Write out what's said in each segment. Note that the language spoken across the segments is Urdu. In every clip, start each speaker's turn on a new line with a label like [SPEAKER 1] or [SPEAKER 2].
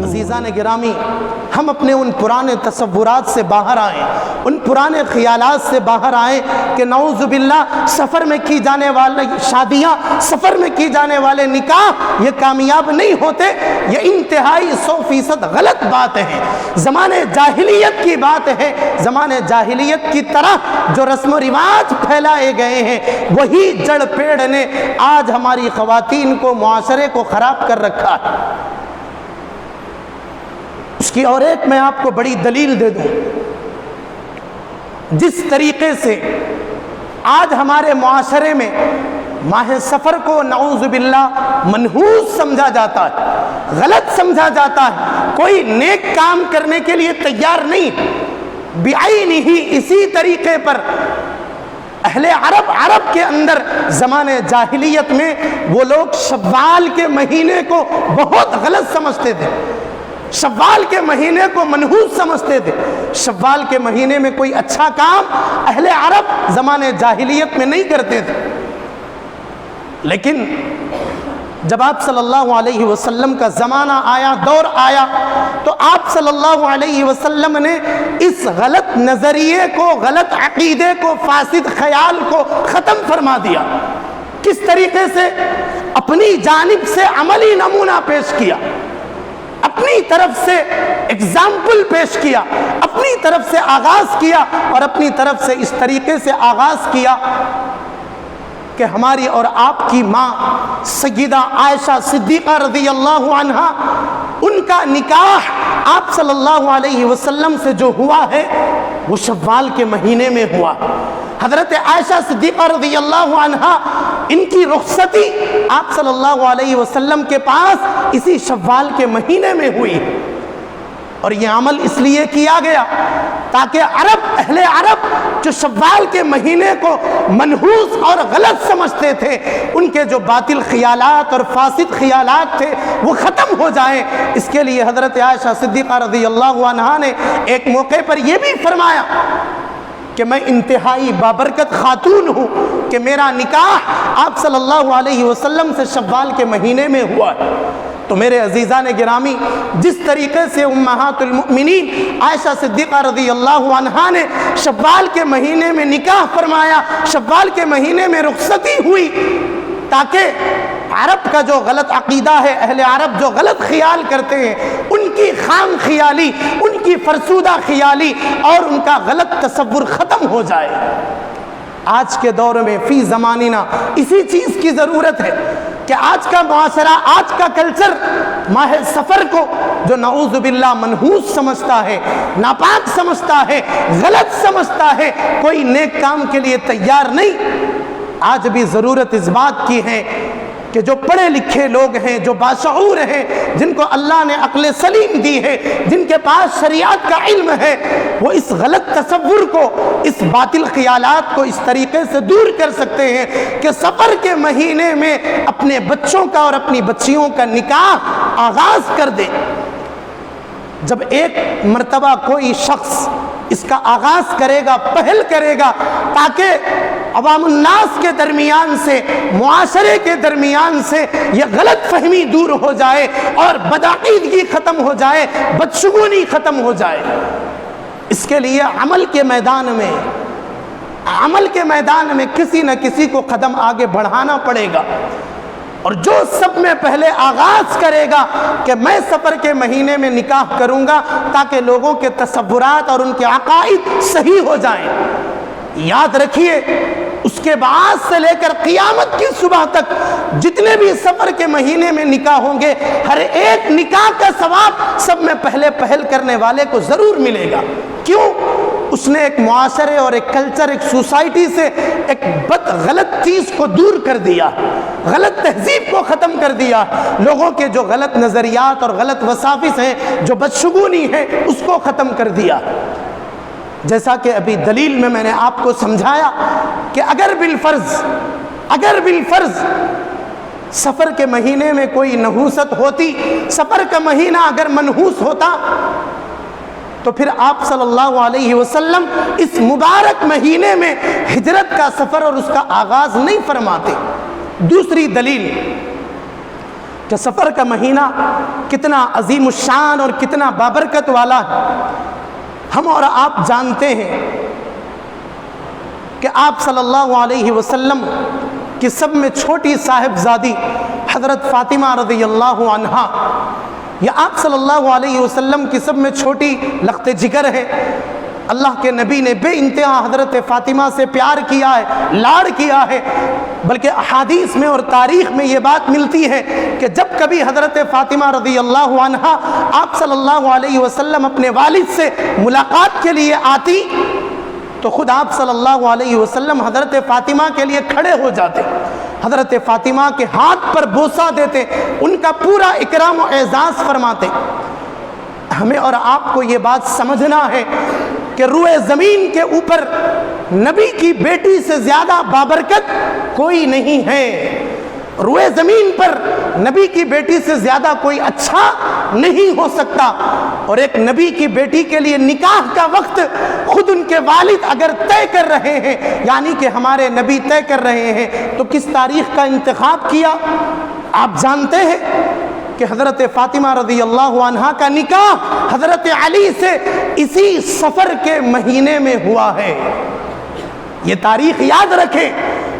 [SPEAKER 1] عزیزان گرامی، ہم اپنے ان پرانے تصورات سے باہر آئیں، ان پرانے خیالات سے باہر آئیں کہ نعوذ باللہ سفر میں کی جانے والی شادیاں، سفر میں کی جانے والے نکاح یہ کامیاب نہیں ہوتے۔ یہ انتہائی 100% غلط بات ہے، زمانے جاہلیت کی بات ہے۔ زمانے جاہلیت کی طرح جو رسم و رواج پھیلائے گئے ہیں وہی جڑ پیڑ نے آج ہماری خواتین کو، معاشرے کو خراب کر رکھا ہے۔ اس کی اور ایک میں آپ کو بڑی دلیل دے دوں، جس طریقے سے آج ہمارے معاشرے میں ماہ سفر کو نعوذ باللہ منحوس سمجھا جاتا ہے، غلط سمجھا جاتا ہے، کوئی نیک کام کرنے کے لیے تیار نہیں۔ بعینہ ہی اسی طریقے پر اہل عرب کے اندر زمانے جاہلیت میں وہ لوگ شوال کے مہینے کو بہت غلط سمجھتے تھے، شوال کے مہینے کو منحوس سمجھتے تھے۔ شوال کے مہینے میں کوئی اچھا کام اہل عرب زمانے جاہلیت میں نہیں کرتے تھے، لیکن جب آپ صلی اللہ علیہ وسلم کا زمانہ آیا، دور آیا، تو آپ صلی اللہ علیہ وسلم نے اس غلط نظریے کو، غلط عقیدے کو، فاسد خیال کو ختم فرما دیا۔ کس طریقے سے؟ اپنی جانب سے عملی نمونہ پیش کیا، اپنی طرف سے اگزامپل پیش کیا، اپنی طرف سے آغاز کیا، اور اپنی طرف سے اس طریقے سے آغاز کیا کہ ہماری اور آپ کی ماں سیدہ عائشہ صدیقہ رضی اللہ عنہا، ان کا نکاح آپ صلی اللہ علیہ وسلم سے جو ہوا ہے وہ شوال کے مہینے میں ہوا۔ حضرت عائشہ صدیقہ رضی اللہ عنہا، ان کی رخصتی آپ صلی اللہ علیہ وسلم کے پاس اسی شوال کے مہینے میں ہوئی، اور یہ عمل اس لیے کیا گیا تاکہ اہل عرب جو شوال کے مہینے کو منحوس اور غلط سمجھتے تھے، ان کے جو باطل خیالات اور فاسد خیالات تھے وہ ختم ہو جائیں۔ اس کے لیے حضرت عائشہ صدیقہ رضی اللہ عنہا نے ایک موقع پر یہ بھی فرمایا کہ میں انتہائی بابرکت خاتون ہوں کہ میرا نکاح آپ صلی اللہ علیہ وسلم سے شوال کے مہینے میں ہوا ہے۔ تو میرے عزیزان گرامی، جس طریقے سے امہات المؤمنین عائشہ صدیقہ رضی اللہ عنہا نے شوال کے مہینے میں نکاح فرمایا، شوال کے مہینے میں رخصتی ہوئی، تاکہ عرب کا جو غلط عقیدہ ہے، اہل عرب جو غلط خیال کرتے ہیں، ان کی خام خیالی، ان کی فرسودہ خیالی اور ان کا غلط تصور ختم ہو جائے۔ آج کے دور میں فی زماننا اسی چیز کی ضرورت ہے کہ آج کا معاشرہ، آج کا کلچر ماہ سفر کو جو نعوذ باللہ منحوس سمجھتا ہے، ناپاک سمجھتا ہے، غلط سمجھتا ہے، کوئی نیک کام کے لیے تیار نہیں۔ آج بھی ضرورت اس بات کی ہے کہ جو پڑھے لکھے لوگ ہیں، جو باشعور ہیں، جن کو اللہ نے عقل سلیم دی ہے، جن کے پاس شریعت کا علم ہے، وہ اس غلط تصور کو، اس باطل خیالات کو اس طریقے سے دور کر سکتے ہیں کہ سفر کے مہینے میں اپنے بچوں کا اور اپنی بچیوں کا نکاح آغاز کر دیں۔ جب ایک مرتبہ کوئی شخص اس کا آغاز کرے گا، پہل کرے گا، تاکہ عوام الناس کے درمیان سے، معاشرے کے درمیان سے یہ غلط فہمی دور ہو جائے اور بدعقیدگی ختم ہو جائے، بدشگونی ختم ہو جائے، اس کے لیے عمل کے میدان میں کسی نہ کسی کو قدم آگے بڑھانا پڑے گا۔ اور جو سب میں پہلے آغاز کرے گا کہ میں سفر کے مہینے میں نکاح کروں گا تاکہ لوگوں کے تصورات اور ان کے عقائد صحیح ہو جائیں، یاد رکھیے اس کے بعد سے لے کر قیامت کی صبح تک جتنے بھی سفر کے مہینے میں نکاح ہوں گے، ہر ایک نکاح کا ثواب سب میں پہلے پہل کرنے والے کو ضرور ملے گا۔ کیوں؟ اس نے ایک معاشرے اور ایک کلچر، ایک سوسائٹی سے ایک غلط چیز کو دور کر دیا، غلط تہذیب کو ختم کر دیا، لوگوں کے جو غلط نظریات اور غلط وساوس ہیں، جو بدشگونی ہے، اس کو ختم کر دیا۔ جیسا کہ ابھی دلیل میں نے آپ کو سمجھایا کہ اگر بالفرض سفر کے مہینے میں کوئی نحوست ہوتی، سفر کا مہینہ اگر منحوس ہوتا، تو پھر آپ صلی اللہ علیہ وسلم اس مبارک مہینے میں ہجرت کا سفر اور اس کا آغاز نہیں فرماتے۔ دوسری دلیل، کہ سفر کا مہینہ کتنا عظیم الشان اور کتنا بابرکت والا ہے۔ ہم اور آپ جانتے ہیں کہ آپ صلی اللہ علیہ وسلم کی سب میں چھوٹی صاحبزادی حضرت فاطمہ رضی اللہ عنہا، یا آپ صلی اللہ علیہ وسلم کی سب میں چھوٹی لخت جگر ہے۔ اللہ کے نبی نے بے انتہا حضرت فاطمہ سے پیار کیا ہے، لاڑ کیا ہے، بلکہ احادیث میں اور تاریخ میں یہ بات ملتی ہے کہ جب کبھی حضرت فاطمہ رضی اللہ عنہا آپ صلی اللہ علیہ وسلم اپنے والد سے ملاقات کے لیے آتی تو خود آپ صلی اللہ علیہ وسلم حضرت فاطمہ کے لیے کھڑے ہو جاتے، حضرت فاطمہ کے ہاتھ پر بوسہ دیتے، ان کا پورا اکرام و اعزاز فرماتے۔ ہمیں اور آپ کو یہ بات سمجھنا ہے کہ روئے زمین کے اوپر نبی کی بیٹی سے زیادہ بابرکت کوئی نہیں ہے، روئے زمین پر نبی کی بیٹی سے زیادہ کوئی اچھا نہیں ہو سکتا۔ اور ایک نبی کی بیٹی کے لیے نکاح کا وقت خود ان کے والد اگر طے کر رہے ہیں، یعنی کہ ہمارے نبی طے کر رہے ہیں، تو کس تاریخ کا انتخاب کیا؟ آپ جانتے ہیں کہ حضرت فاطمہ رضی اللہ عنہا کا نکاح حضرت علی سے اسی سفر کے مہینے میں ہوا ہے۔ یہ تاریخ یاد رکھیں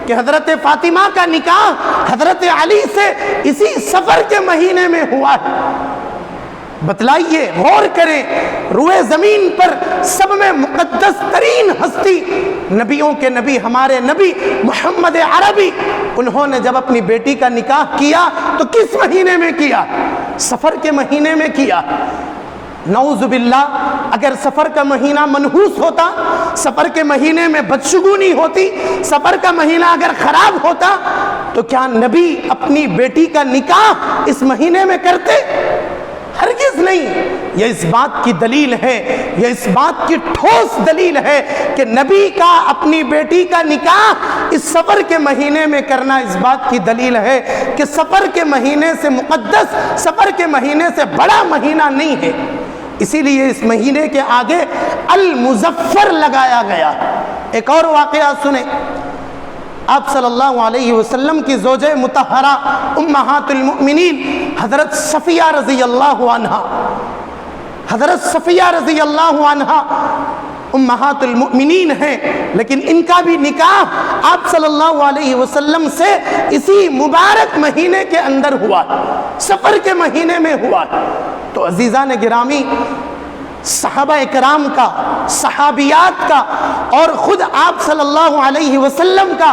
[SPEAKER 1] کہ حضرت فاطمہ کا نکاح حضرت علی سے اسی سفر کے مہینے میں ہوا ہے۔ بتلائیے، غور کریں، روئے زمین پر سب میں مقدس ترین ہستی نبیوں کے نبی ہمارے نبی محمد عربی، انہوں نے جب اپنی بیٹی کا نکاح کیا تو کس مہینے میں کیا؟ سفر کے مہینے میں کیا۔ نعوذ باللہ، اگر سفر کا مہینہ منحوس ہوتا، سفر کے مہینے میں بدشگونی ہوتی، سفر کا مہینہ اگر خراب ہوتا تو کیا نبی اپنی بیٹی کا نکاح اس مہینے میں کرتے؟ ہرگز نہیں۔ یہ اس بات کی دلیل ہے، یہ اس بات کی ٹھوس دلیل ہے کہ نبی کا اپنی بیٹی کا نکاح اس سفر کے مہینے میں کرنا اس بات کی دلیل ہے کہ سفر کے مہینے سے مقدس، سفر کے مہینے سے بڑا مہینہ نہیں ہے۔ اسی لیے اس مہینے کے آگے المظفر لگایا گیا۔ ایک اور واقعہ سنیں، آپ صلی اللہ علیہ وسلم کی زوجہ مطہرہ امہات المؤمنین حضرت صفیہ رضی اللہ عنہا، حضرت صفیہ رضی اللہ عنہا امہات المؤمنین ہیں، لیکن ان کا بھی نکاح آپ صلی اللہ علیہ وسلم سے اسی مبارک مہینے کے اندر ہوا، سفر کے مہینے میں ہوا۔ تو عزیزان گرامی، صحابہ اکرام کا، صحابیات کا اور خود آپ صلی اللہ علیہ وسلم کا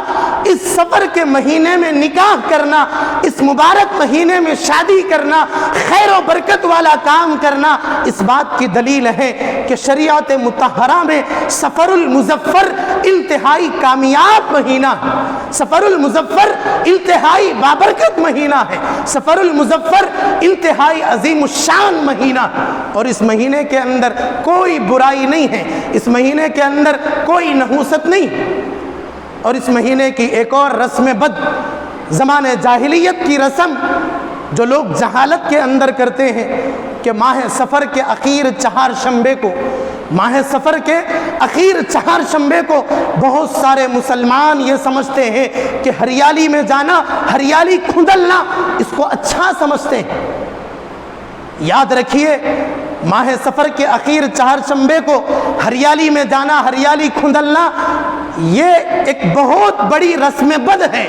[SPEAKER 1] اس سفر کے مہینے میں نکاح کرنا، اس مبارک مہینے میں شادی کرنا، خیر و برکت والا کام کرنا، اس بات کی دلیل ہے کہ شریعت مطہرہ میں سفر المظفر انتہائی کامیاب مہینہ ہے، سفر المظفر انتہائی بابرکت مہینہ ہے، سفر المظفر انتہائی عظیم الشان مہینہ، اور اس مہینے کے اندر کوئی برائی نہیں ہے، اس مہینے کے اندر کوئی نحوست نہیں۔ اور اس مہینے کی ایک اور رسم بد، زمانے جاہلیت کی رسم جو لوگ جہالت کے اندر کرتے ہیں کہ ماہ سفر کے اخیر چہارشنبے کو، ماہ سفر کے اخیر چہارشنبے کو بہت سارے مسلمان یہ سمجھتے ہیں کہ ہریالی میں جانا، ہریالی کھندلنا، اس کو اچھا سمجھتے ہیں۔ یاد رکھیے، ماہ سفر کے اخیر چہارشنبے کو ہریالی میں جانا، ہریالی کھندلنا، یہ ایک بہت بڑی رسم بد ہے،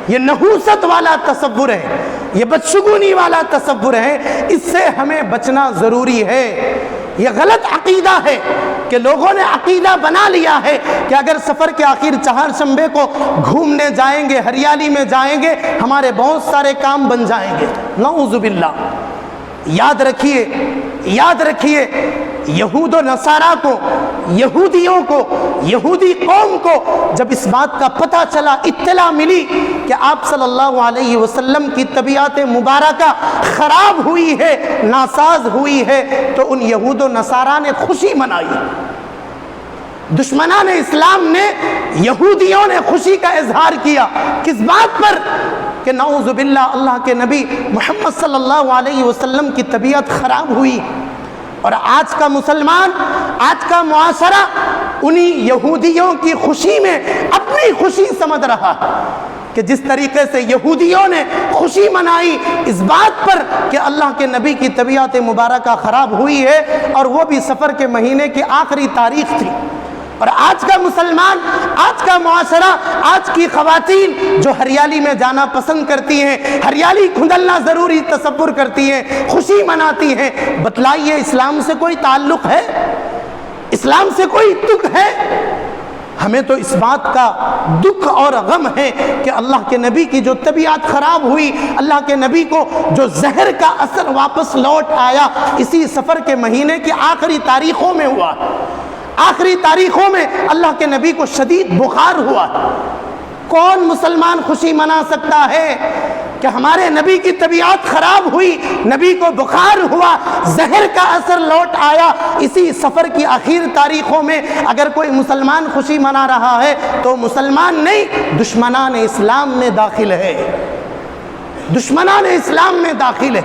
[SPEAKER 1] یہ نحوست والا تصور ہے، یہ بدشگونی والا تصور ہے، اس سے ہمیں بچنا ضروری ہے۔ یہ غلط عقیدہ ہے کہ لوگوں نے عقیدہ بنا لیا ہے کہ اگر سفر کے آخر چہارشنبے کو گھومنے جائیں گے، ہریالی میں جائیں گے، ہمارے بہت سارے کام بن جائیں گے۔ نعوذ باللہ۔ یاد رکھیے، یاد رکھیے، یہود و نصارہ کو، یہودیوں کو، یہودی قوم کو جب اس بات کا پتہ چلا، اطلاع ملی کہ آپ صلی اللہ علیہ وسلم کی طبیعت مبارکہ خراب ہوئی ہے، ناساز ہوئی ہے، تو ان یہود و نصارہ نے خوشی منائی۔ دشمنان اسلام نے، یہودیوں نے خوشی کا اظہار کیا، کس بات پر؟ کہ نعوذ باللہ اللہ کے نبی محمد صلی اللہ علیہ وسلم کی طبیعت خراب ہوئی۔ اور آج کا مسلمان، آج کا معاشرہ انہی یہودیوں کی خوشی میں اپنی خوشی سمجھ رہا ہے۔ کہ جس طریقے سے یہودیوں نے خوشی منائی اس بات پر کہ اللہ کے نبی کی طبیعت مبارکہ خراب ہوئی ہے، اور وہ بھی سفر کے مہینے کی آخری تاریخ تھی، اور آج کا مسلمان، آج کا معاشرہ، آج کی خواتین جو ہریالی میں جانا پسند کرتی ہیں، ہریالی کھندلنا ضروری تصور کرتی ہیں، خوشی مناتی ہیں، بتلائیے اسلام سے کوئی تعلق ہے؟ اسلام سے کوئی دکھ ہے؟ ہمیں تو اس بات کا دکھ اور غم ہے کہ اللہ کے نبی کی جو طبیعت خراب ہوئی، اللہ کے نبی کو جو زہر کا اثر واپس لوٹ آیا، اسی سفر کے مہینے کی آخری تاریخوں میں ہوا۔ آخری تاریخوں میں اللہ کے نبی کو شدید بخار ہوا۔ کون مسلمان خوشی منا سکتا ہے کہ ہمارے نبی کی طبیعت خراب ہوئی، نبی کو بخار ہوا، زہر کا اثر لوٹ آیا؟ اسی سفر کی آخر تاریخوں میں اگر کوئی مسلمان خوشی منا رہا ہے تو مسلمان نہیں، دشمنان اسلام میں داخل ہے، دشمنان اسلام میں داخل ہے۔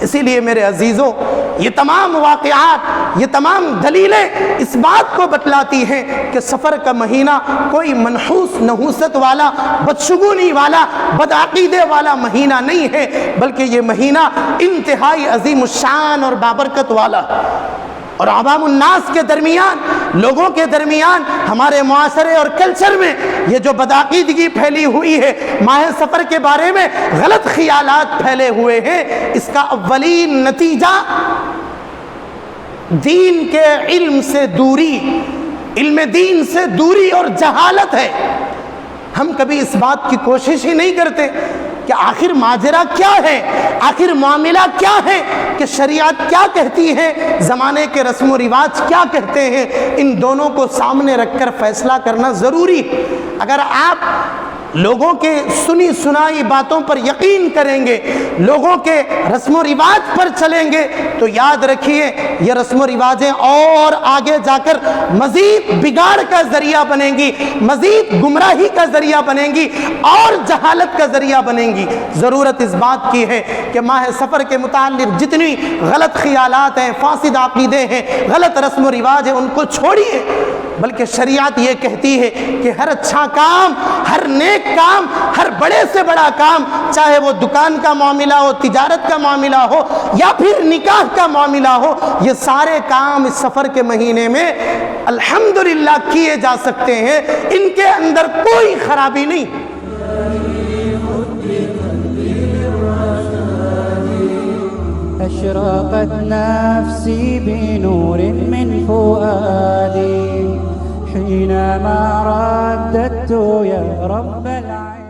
[SPEAKER 1] اسی لیے میرے عزیزوں، یہ تمام واقعات، یہ تمام دلیلیں اس بات کو بتلاتی ہیں کہ سفر کا مہینہ کوئی منحوس نحوست والا، بدشگونی والا، بدعقیدے والا مہینہ نہیں ہے، بلکہ یہ مہینہ انتہائی عظیم الشان اور بابرکت والا، اور عوام الناس کے درمیان، لوگوں کے درمیان، ہمارے معاشرے اور کلچر میں یہ جو بدعقیدگی پھیلی ہوئی ہے، ماہ سفر کے بارے میں غلط خیالات پھیلے ہوئے ہیں، اس کا اولین نتیجہ دین کے علم سے دوری، علم دین سے دوری اور جہالت ہے۔ ہم کبھی اس بات کی کوشش ہی نہیں کرتے کہ آخر ماجرا کیا ہے، آخر معاملہ کیا ہے، کہ شریعت کیا کہتی ہے، زمانے کے رسم و رواج کیا کہتے ہیں۔ ان دونوں کو سامنے رکھ کر فیصلہ کرنا ضروری ہے۔ اگر آپ لوگوں کے سنی سنائی باتوں پر یقین کریں گے، لوگوں کے رسم و رواج پر چلیں گے، تو یاد رکھیے یہ رسم و رواجیں اور آگے جا کر مزید بگاڑ کا ذریعہ بنیں گی، مزید گمراہی کا ذریعہ بنیں گی، اور جہالت کا ذریعہ بنیں گی۔ ضرورت اس بات کی ہے کہ ماہ سفر کے متعلق جتنی غلط خیالات ہیں، فاسد عقیدے ہیں، غلط رسم و رواج ہیں، ان کو چھوڑیے، بلکہ شریعت یہ کہتی ہے کہ ہر اچھا کام، ہر نیک کام، ہر بڑے سے بڑا کام، چاہے وہ دکان کا معاملہ ہو، تجارت کا معاملہ ہو، یا پھر نکاح کا معاملہ ہو، یہ سارے کام اس سفر کے مہینے میں الحمدللہ کیے جا سکتے ہیں، ان کے اندر کوئی خرابی نہیں۔
[SPEAKER 2] أشرقت نفسي بنور من فؤادي حينما رددت يا رب العالمين